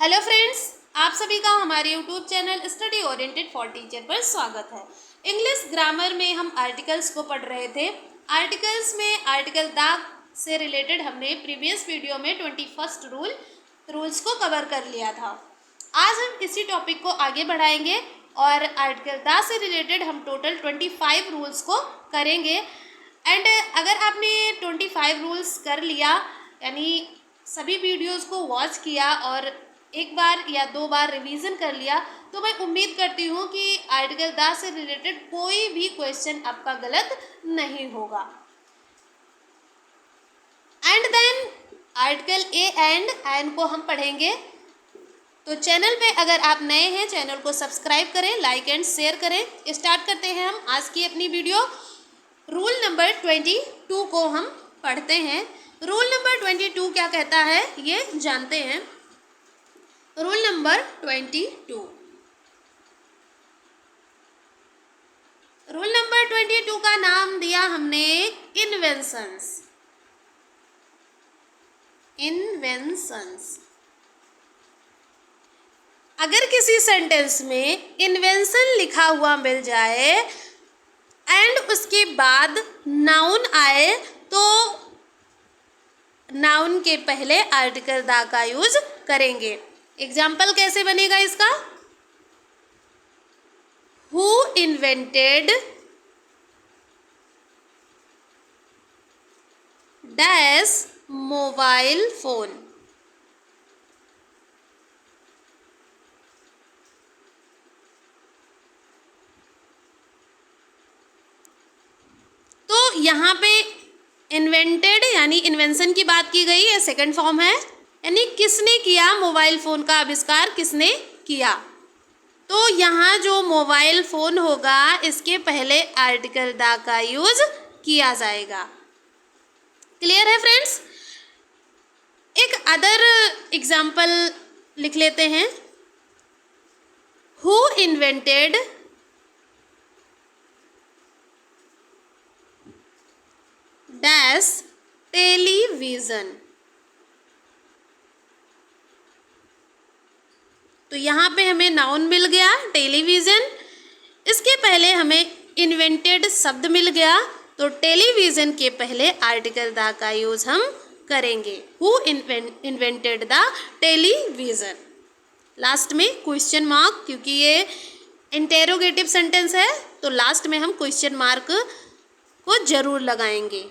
Hello friends, आप सभी का हमारे YouTube channel study oriented for teacher पर स्वागत है। इंग्लिश ग्रामर में हम आर्टिकल्स को पढ़ रहे थे। आर्टिकल्स में आर्टिकल द से रिलेटेड हमने प्रीवियस वीडियो में 21st रूल्स को कवर कर लिया था। आज हम इसी टॉपिक को आगे बढ़ाएंगे और आर्टिकल द से रिलेटेड हम टोटल 25 रूल्स को करेंगे। एंड अगर आपने 25 रूल्स कर लिया, यानी सभी वीडियोस को वॉच किया और एक बार या दो बार रिवीजन कर लिया, तो मैं उम्मीद करती हूँ कि आर्टिकल 10 से रिलेटेड कोई भी क्वेश्चन आपका गलत नहीं होगा। And then article A and an को हम पढ़ेंगे। तो चैनल पे अगर आप नए हैं, चैनल को सब्सक्राइब करें, लाइक एंड शेयर करें। स्टार्ट करते हैं हम आज की अपनी वीडियो। रूल नंबर 22 को हम पढ़ते हैं। रूल नंबर 22 क्या कहता है ये जानते हैं। Rule number 22। रूल नंबर 22 का नाम दिया हमने इन्वेंशंस। इन्वेंशंस। अगर किसी सेंटेंस में इन्वेंशन लिखा हुआ मिल जाए एंड उसके बाद नाउन आए, तो नाउन के पहले आर्टिकल द का यूज करेंगे। एग्जाम्पल कैसे बनेगा इसका? Who invented dash mobile phone. तो यहाँ पे इन्वेंटेड यानी इन्वेंशन की बात की गई है, सेकंड फॉर्म है, यानी किसने किया, मोबाइल फ़ोन का आविष्कार किसने किया। तो यहाँ जो मोबाइल फ़ोन होगा इसके पहले आर्टिकल द का यूज किया जाएगा। क्लियर है फ्रेंड्स? एक अदर एग्जाम्पल लिख लेते हैं। Who invented dash television. तो यहाँ पे हमें नाउन मिल गया टेलीविज़न, इसके पहले हमें इन्वेंटेड शब्द मिल गया, तो टेलीविज़न के पहले आर्टिकल द का यूज़ हम करेंगे। Who invented the television. Last में क्वेश्चन मार्क, क्योंकि ये इंटेरोगेटिव सेंटेंस है तो लास्ट में हम क्वेश्चन मार्क को जरूर लगाएंगे।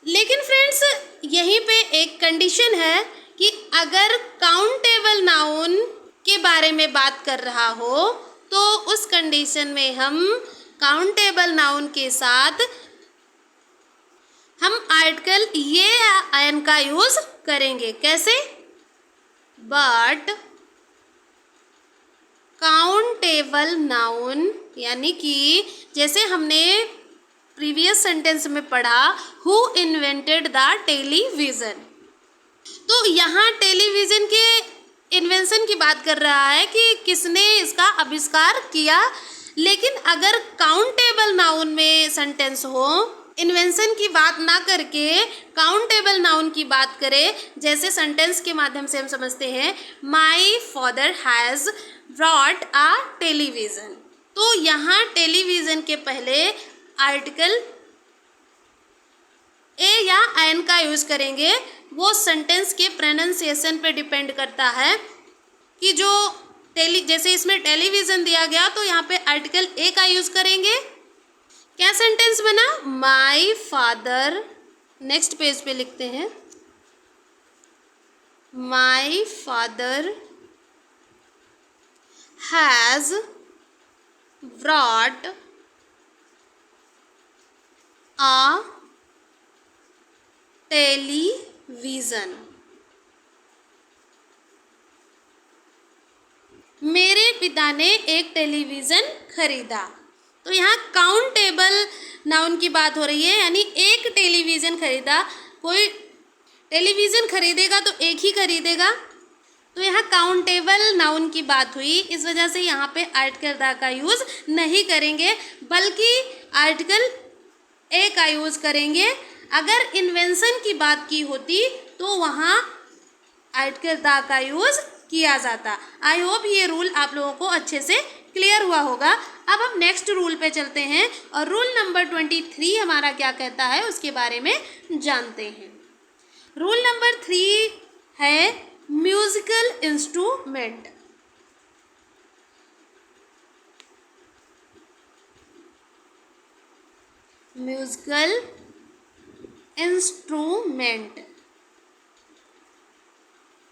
लेकिन फ्रेंड्स यहीं पे एक कंडीशन है कि अगर काउंटेबल नाउन के बारे में बात कर रहा हो तो उस कंडीशन में हम काउंटेबल नाउन के साथ हम आर्टिकल ये या एन का यूज करेंगे। कैसे? बट काउंटेबल नाउन, यानी कि जैसे हमने प्रीवियस सेंटेंस में पढ़ा हु इन्वेंटेड द टेलीविज़न, तो यहाँ टेलीविज़न के इन्वेंशन की बात कर रहा है कि किसने इसका आविष्कार किया। लेकिन अगर काउंटेबल नाउन में सेंटेंस हो, इन्वेंशन की बात ना करके काउंटेबल नाउन की बात करें, जैसे सेंटेंस के माध्यम से हम समझते हैं my father has brought a television, तो यहाँ टेलीविज़न के पहले आर्टिकल ए या एन का यूज़ करेंगे। वो सेंटेंस के प्रोनाउंसिएशन पे डिपेंड करता है कि जो जैसे इसमें टेलीविज़न दिया गया तो यहाँ पे आर्टिकल ए का यूज़ करेंगे। क्या सेंटेंस बना? माई फादर, नेक्स्ट पेज पे लिखते हैं, my father has brought a television. मेरे पिता ने एक टेलीविज़न खरीदा। तो यहाँ काउंटेबल नाउन की बात हो रही है, यानी एक टेलीविज़न खरीदा। कोई टेलीविज़न खरीदेगा तो एक ही खरीदेगा, तो यहाँ काउंटेबल नाउन की बात हुई, इस वजह से यहाँ पे आर्टिकल द का यूज़ नहीं करेंगे, बल्कि आर्टिकल ए का यूज़ करेंगे। अगर इन्वेंशन की बात की होती तो वहाँ आर्टिकल द का यूज़ किया जाता। आई होप ये रूल आप लोगों को अच्छे से क्लियर हुआ होगा। अब हम नेक्स्ट रूल पे चलते हैं और रूल नंबर 23 हमारा क्या कहता है उसके बारे में जानते हैं। रूल नंबर 3 है musical instrument. Musical instrument,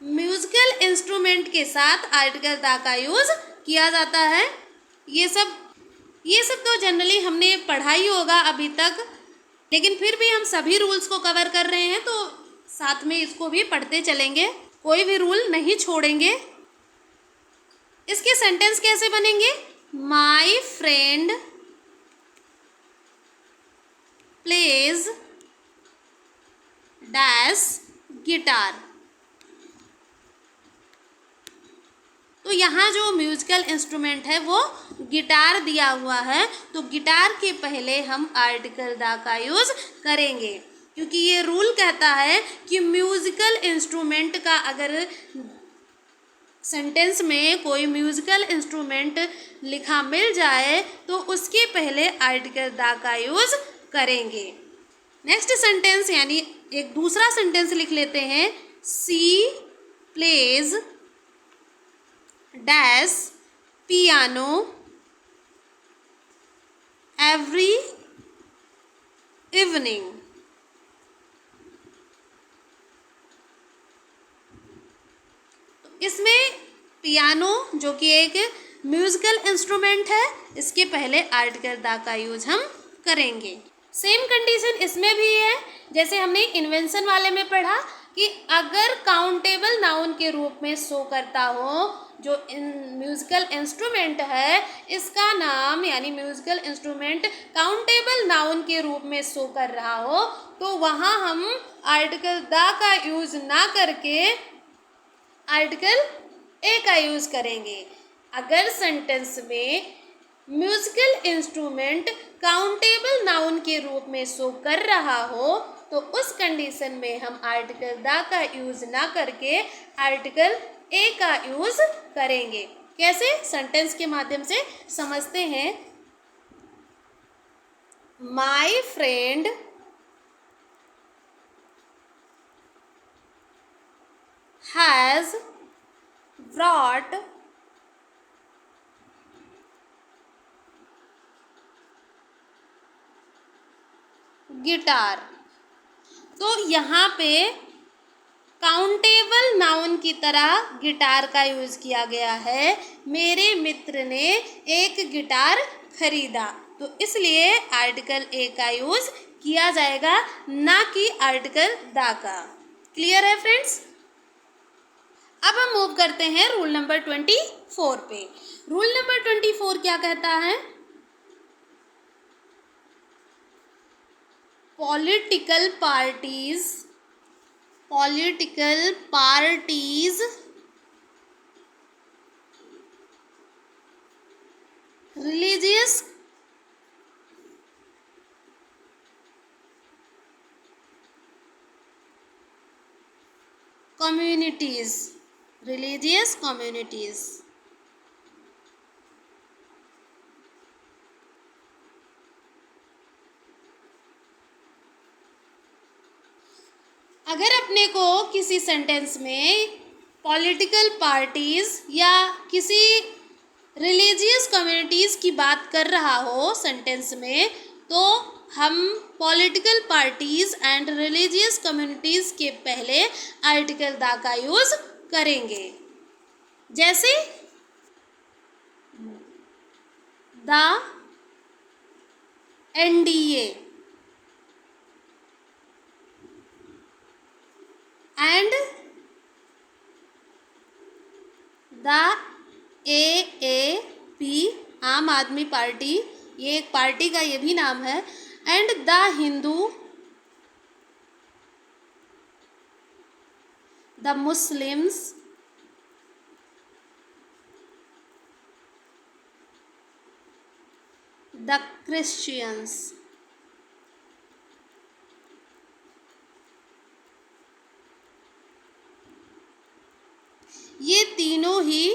musical instrument के साथ आर्टिकल द का यूज़ किया जाता है। ये सब तो जनरली हमने पढ़ा ही होगा अभी तक, लेकिन फिर भी हम सभी रूल्स को कवर कर रहे हैं तो साथ में इसको भी पढ़ते चलेंगे, कोई भी रूल नहीं छोड़ेंगे। इसके सेंटेंस कैसे बनेंगे? My friend plays dash guitar. तो यहाँ जो म्यूजिकल इंस्ट्रूमेंट है वो गिटार दिया हुआ है, तो गिटार के पहले हम आर्टिकल द का यूज़ करेंगे, क्योंकि ये रूल कहता है कि म्यूजिकल इंस्ट्रूमेंट का अगर सेंटेंस में कोई म्यूजिकल इंस्ट्रूमेंट लिखा मिल जाए तो उसके पहले आर्टिकल द का यूज़ करेंगे। नेक्स्ट सेंटेंस यानी एक दूसरा सेंटेंस लिख लेते हैं। She plays dash piano every evening. इसमें पियानो जो कि एक म्यूजिकल इंस्ट्रूमेंट है, इसके पहले आर्टिकल द का यूज़ हम करेंगे। सेम कंडीशन इसमें भी है जैसे हमने इन्वेंशन वाले में पढ़ा कि अगर काउंटेबल नाउन के रूप में शो करता हो जो म्यूजिकल इंस्ट्रूमेंट है, इसका नाम यानी म्यूजिकल इंस्ट्रूमेंट काउंटेबल नाउन के रूप में शो कर रहा हो, तो वहाँ हम आर्टिकल द का यूज़ ना करके आर्टिकल ए का यूज़ करेंगे। अगर सेंटेंस में म्यूजिकल इंस्ट्रूमेंट काउंटेबल नाउन के रूप में शो कर रहा हो तो उस कंडीशन में हम आर्टिकल द का यूज़ ना करके आर्टिकल ए का यूज़ करेंगे। कैसे? सेंटेंस के माध्यम से समझते हैं। My friend has brought guitar. तो यहाँ पे काउंटेबल नाउन की तरह गिटार का यूज़ किया गया है। मेरे मित्र ने एक गिटार खरीदा, तो इसलिए आर्टिकल ए का यूज़ किया जाएगा, ना कि आर्टिकल द का। क्लियर है फ्रेंड्स? अब हम मूव करते हैं रूल नंबर 24 पे। रूल नंबर 24 क्या कहता है? पॉलिटिकल पार्टीज रिलीजियस कम्युनिटीज अगर अपने को किसी सेंटेंस में पॉलिटिकल पार्टीज या किसी रिलीजियस कम्युनिटीज़ की बात कर रहा हो सेंटेंस में, तो हम political parties and religious communities के पहले आर्टिकल द का यूज़ करेंगे। जैसे the NDA and the AAP आम आदमी पार्टी, ये एक पार्टी का ये भी नाम है, and the Hindu, the Muslims, the Christians. ये तीनों ही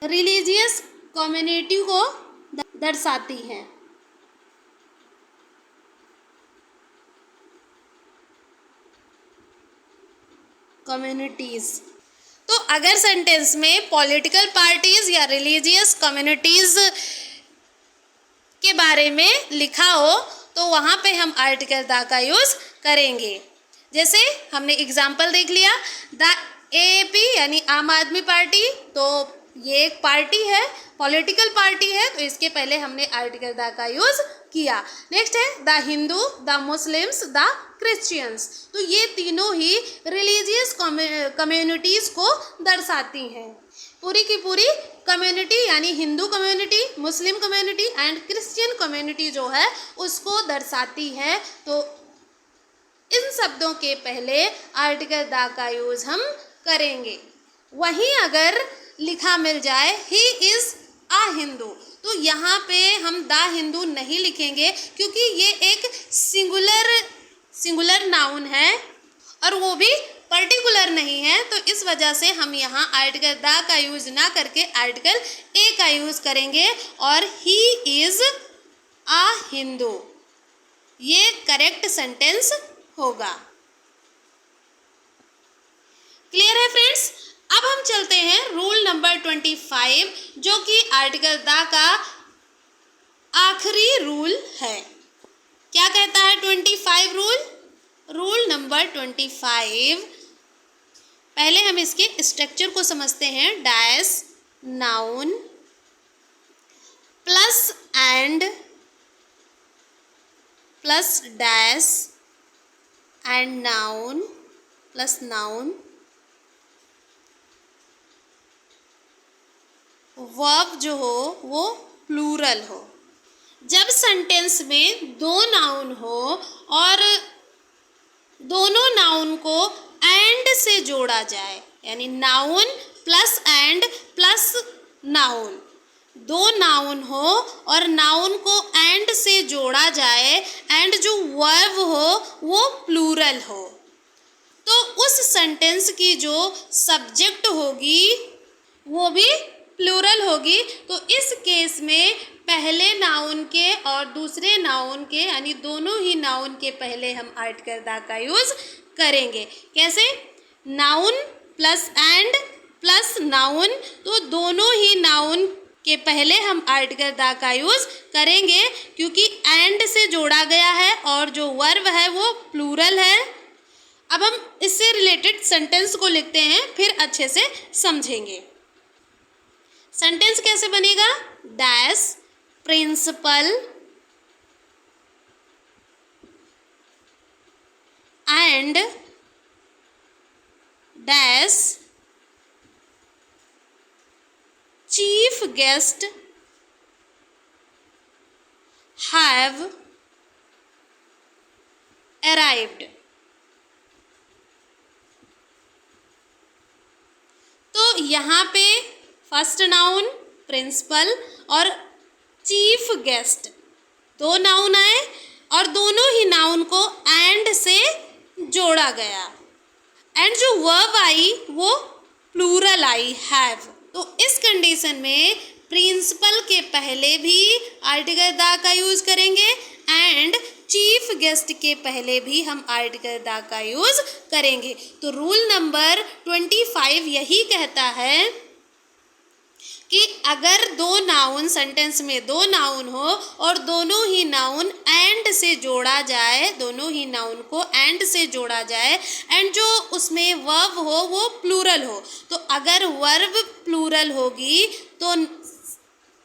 रिलीजियस कम्युनिटी को दर्शाती हैं। कम्युनिटीज। तो अगर सेंटेंस में पॉलिटिकल पार्टीज या रिलीजियस कम्युनिटीज के बारे में लिखा हो तो वहाँ पे हम आर्टिकल द का यूज़ करेंगे। जैसे हमने एग्जाम्पल देख लिया, द AAP यानी आम आदमी पार्टी, तो ये एक पार्टी है, पॉलिटिकल पार्टी है, तो इसके पहले हमने आर्टिकल द का यूज़ किया। नेक्स्ट है the Hindu, the Muslims, the Christians. तो ये तीनों ही रिलीजियस कम्युनिटीज़ को दर्शाती हैं। पूरी की पूरी कम्युनिटी यानी Hindu community, Muslim community and Christian community जो है उसको दर्शाती है। तो इन शब्दों के पहले आर्टिकल द का यूज़ हम करेंगे। वहीं अगर लिखा मिल जाए ही इज़ आ हिंदू, तो यहाँ पे हम द हिंदू नहीं लिखेंगे क्योंकि ये एक सिंगुलर नाउन है और वो भी पर्टिकुलर नहीं है। तो इस वजह से हम यहाँ आर्टिकल द का यूज़ ना करके आर्टिकल ए का यूज़ करेंगे और ही इज़ आ हिंदू, ये करेक्ट सेंटेंस होगा। क्लियर है फ्रेंड्स? अब हम चलते हैं रूल नंबर 25 जो कि आर्टिकल द का आखिरी रूल है। क्या कहता है 25 रूल? रूल नंबर 25, पहले हम इसके स्ट्रक्चर को समझते हैं। Dash noun plus and plus dash and noun plus noun, verb जो हो वो प्लूरल हो। जब सेंटेंस में दो नाउन हो और दोनों नाउन को एंड से जोड़ा जाए, यानी noun plus and plus noun, दो नाउन हो और नाउन को एंड से जोड़ा जाए एंड जो वर्ब हो वो प्लूरल हो, तो उस सेंटेंस की जो सब्जेक्ट होगी वो भी प्लूरल होगी। तो इस केस में पहले नाउन के और दूसरे नाउन के यानी दोनों ही नाउन के पहले हम आर्टिकल द का यूज़ करेंगे। कैसे? Noun plus and plus noun, तो दोनों ही नाउन के पहले हम आर्टिकल द का यूज़ करेंगे क्योंकि एंड से जोड़ा गया है और जो वर्ब है वो प्लूरल है। अब हम इससे रिलेटेड सेंटेंस को लिखते हैं, फिर अच्छे से समझेंगे। सेंटेंस कैसे बनेगा? Dash principal and dash chief guest have arrived. तो यहाँ पे फर्स्ट नाउन प्रिंसिपल और चीफ गेस्ट दो नाउन आए और दोनों ही नाउन को एंड से जोड़ा गया एंड जो वर्ब आई वो प्लूरल आई हैव। तो इस कंडीशन में प्रिंसिपल के पहले भी आर्टिकल द का यूज़ करेंगे एंड चीफ गेस्ट के पहले भी हम आर्टिकल द का यूज़ करेंगे। तो रूल नंबर 25 यही कहता है कि अगर दो नाउन सेंटेंस में दो नाउन हो और दोनों ही नाउन एंड से जोड़ा जाए, दोनों ही नाउन को एंड से जोड़ा जाए एंड जो उसमें वर्ब हो वो प्लूरल हो, तो अगर वर्ब प्लूरल होगी तो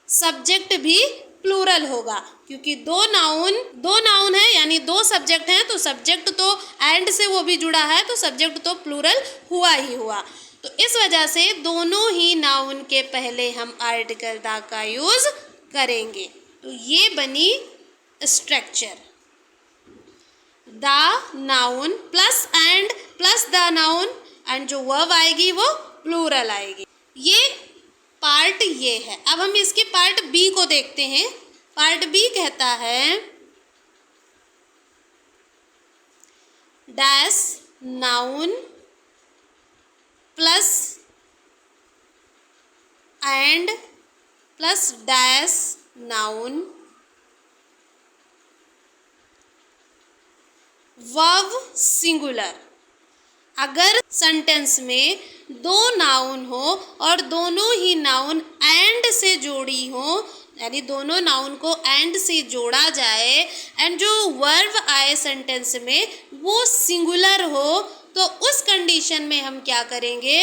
सब्जेक्ट भी प्लूरल होगा क्योंकि दो नाउन है यानी दो सब्जेक्ट हैं, तो सब्जेक्ट तो एंड से वो भी जुड़ा है तो सब्जेक्ट तो प्लूरल हुआ ही हुआ। तो इस वजह से दोनों ही नाउन के पहले हम आर्टिकल द का यूज़ करेंगे। तो ये बनी structure, the noun plus and plus the noun and जो वर्ब आएगी वो प्लूरल आएगी। ये पार्ट ये है। अब हम इसके पार्ट बी को देखते हैं। पार्ट बी कहता है dash noun plus and plus dash noun, verb singular. अगर सेंटेंस में दो नाउन हो और दोनों ही नाउन एंड से जोड़ी हो, यानी दोनों नाउन को एंड से जोड़ा जाए एंड जो वर्ब आए सेंटेंस में वो सिंगुलर हो, तो उस कंडीशन में हम क्या करेंगे,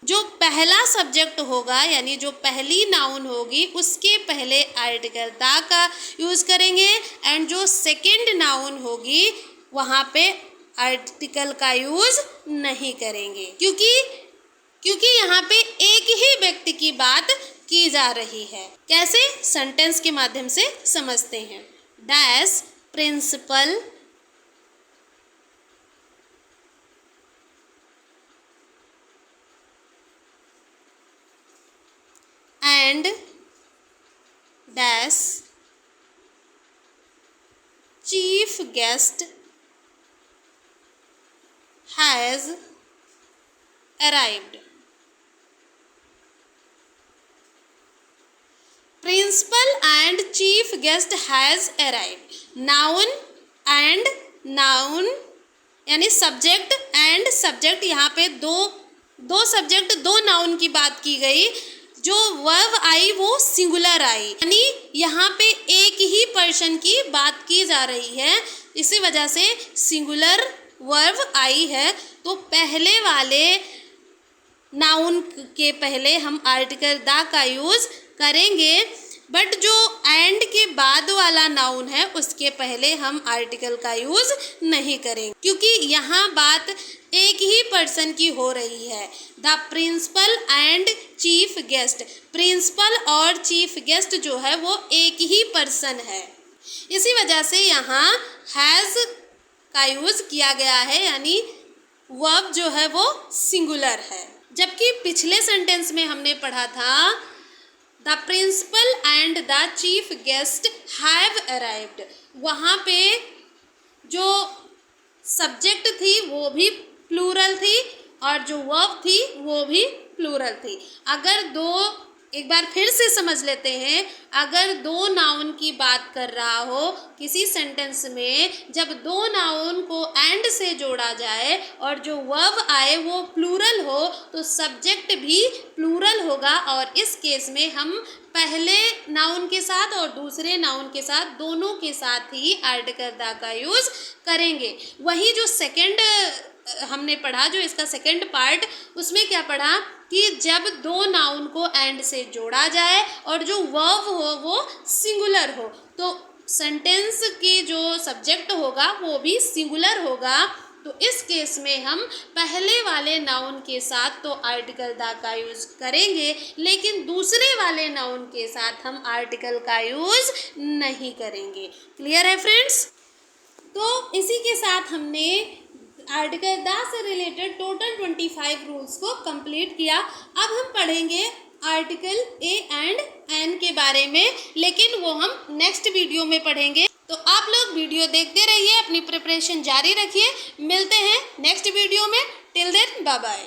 जो पहला सब्जेक्ट होगा यानी जो पहली नाउन होगी उसके पहले आर्टिकल द का यूज़ करेंगे एंड जो सेकंड नाउन होगी वहाँ पे आर्टिकल का यूज़ नहीं करेंगे, क्योंकि यहाँ पे एक ही व्यक्ति की बात की जा रही है। कैसे? सेंटेंस के माध्यम से समझते हैं। Dash principal and dash chief guest has arrived. Principal and chief guest has arrived. Noun and noun यानी सब्जेक्ट एंड सब्जेक्ट, यहाँ पे दो सब्जेक्ट दो नाउन की बात की गई, जो वर्ब आई वो सिंगुलर आई, यानी यहाँ पे एक ही पर्सन की बात की जा रही है, इसी वजह से सिंगुलर वर्ब आई है। तो पहले वाले नाउन के पहले हम आर्टिकल द का यूज़ करेंगे, बट जो एंड के बाद वाला नाउन है उसके पहले हम आर्टिकल का यूज़ नहीं करेंगे, क्योंकि यहाँ बात एक ही पर्सन की हो रही है। The principal and chief guest, principal और चीफ गेस्ट जो है वो एक ही पर्सन है, इसी वजह से यहाँ हैज़ का यूज़ किया गया है, यानी वर्ब जो है वो सिंगुलर है। जबकि पिछले सेंटेंस में हमने पढ़ा था the principal and the chief guest have arrived, वहाँ पे जो सब्जेक्ट थी वो भी प्लूरल थी और जो वर्ब थी वो भी प्लूरल थी। एक बार फिर से समझ लेते हैं, अगर दो नाउन की बात कर रहा हो किसी सेंटेंस में, जब दो नाउन को एंड से जोड़ा जाए और जो वर्ब आए वो प्लूरल हो तो सब्जेक्ट भी प्लूरल होगा, और इस केस में हम पहले नाउन के साथ और दूसरे नाउन के साथ दोनों के साथ ही आर्टिकल द का यूज़ करेंगे। वही जो सेकंड हमने पढ़ा, जो इसका सेकंड पार्ट, उसमें क्या पढ़ा कि जब दो नाउन को एंड से जोड़ा जाए और जो वर्ब हो वो सिंगुलर हो तो सेंटेंस की जो सब्जेक्ट होगा वो भी सिंगुलर होगा। तो इस केस में हम पहले वाले नाउन के साथ तो आर्टिकल द का यूज़ करेंगे, लेकिन दूसरे वाले नाउन के साथ हम आर्टिकल का यूज़ नहीं करेंगे। क्लियर है फ्रेंड्स? तो इसी के साथ हमने आर्टिकल द से रिलेटेड टोटल 25 रूल्स को कंप्लीट किया। अब हम पढ़ेंगे आर्टिकल ए एंड एन के बारे में, लेकिन वो हम नेक्स्ट वीडियो में पढ़ेंगे। तो आप लोग वीडियो देखते रहिए, अपनी प्रिपरेशन जारी रखिए। मिलते हैं नेक्स्ट वीडियो में। Till then bye bye.